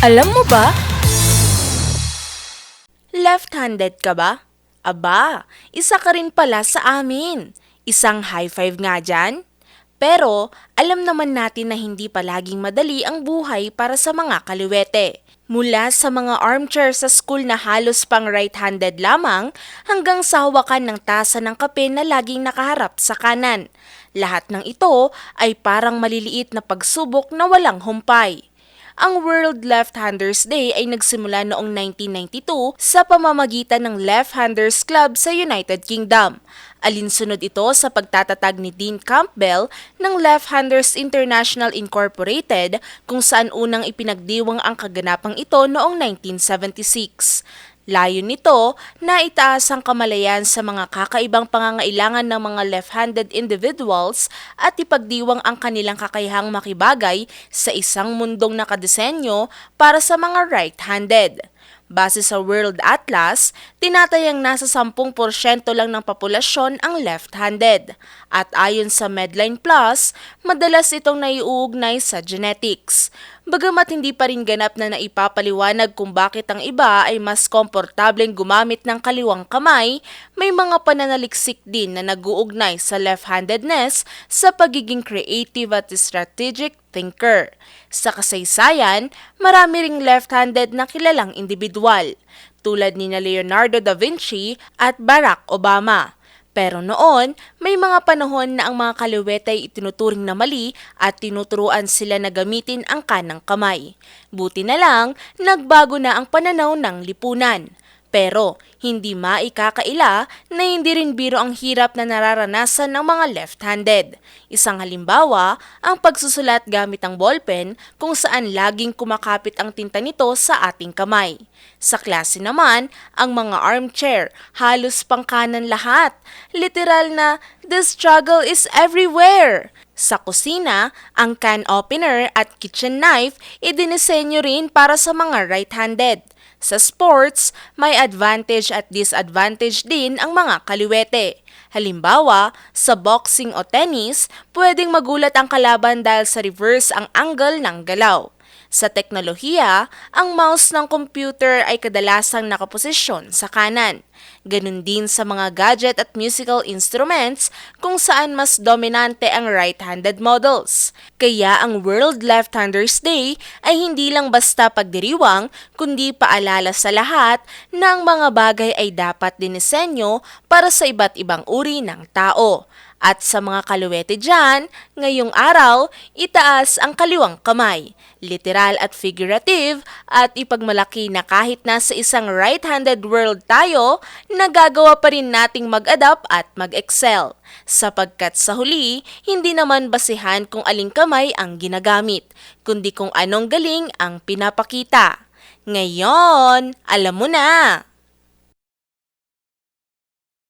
Alam mo ba? Left-handed ka ba? Aba, isa ka rin pala sa amin. Isang high five nga dyan. Pero, alam naman natin na hindi palaging madali ang buhay para sa mga kaliwete. Mula sa mga armchair sa school na halos pang right-handed lamang, hanggang sa hawakan ng tasa ng kape na laging nakaharap sa kanan. Lahat ng ito ay parang maliliit na pagsubok na walang humpay. Ang World Left-Handers Day ay nagsimula noong 1992 sa pamamagitan ng Left-Handers Club sa United Kingdom. Alinsunod ito sa pagtatatag ni Dean Campbell ng Left-Handers International Incorporated kung saan unang ipinagdiwang ang kaganapang ito noong 1976. Layon nito na itaas ang kamalayan sa mga kakaibang pangangailangan ng mga left-handed individuals at ipagdiwang ang kanilang kakayahang makibagay sa isang mundong nakadesenyo para sa mga right-handed. Base sa World Atlas, tinatayang nasa 10% lang ng populasyon ang left-handed. At ayon sa Medline Plus, madalas itong naiuugnay sa genetics. Bagamat hindi pa rin ganap na naipapaliwanag kung bakit ang iba ay mas komportableng gumamit ng kaliwang kamay, may mga pananaliksik din na nag-uugnay sa left-handedness sa pagiging creative at strategic thinker. Sa kasaysayan, marami ring left-handed na kilalang individual, tulad ni Leonardo da Vinci at Barack Obama. Pero noon, may mga panahon na ang mga kaliwete ay itinuturing na mali at tinuturuan sila na gamitin ang kanang kamay. Buti na lang, nagbago na ang pananaw ng lipunan. Pero, hindi maikakaila na hindi rin biro ang hirap na nararanasan ng mga left-handed. Isang halimbawa, ang pagsusulat gamit ang ballpen kung saan laging kumakapit ang tinta nito sa ating kamay. Sa klase naman, ang mga armchair, halos pangkanan lahat. Literal na, the struggle is everywhere. Sa kusina, ang can opener at kitchen knife idinisenyo rin para sa mga right-handed. Sa sports, may advantage at disadvantage din ang mga kaliwete. Halimbawa, sa boxing o tennis, pwedeng magulat ang kalaban dahil sa reverse ang angle ng galaw. Sa teknolohiya, ang mouse ng computer ay kadalasang nakaposisyon sa kanan. Ganun din sa mga gadget at musical instruments kung saan mas dominante ang right-handed models. Kaya ang World Left-Handers Day ay hindi lang basta pagdiriwang, kundi paalala sa lahat na ang mga bagay ay dapat dinisenyo para sa iba't ibang uri ng tao. At sa mga kaluwete dyan, ngayong araw, itaas ang kaliwang kamay, literal at figurative, at ipagmalaki na kahit nasa isang right-handed world tayo, nagagawa pa rin nating mag-adapt at mag-excel. Sapagkat sa huli, hindi naman basihan kung aling kamay ang ginagamit, kundi kung anong galing ang pinapakita. Ngayon, alam mo na!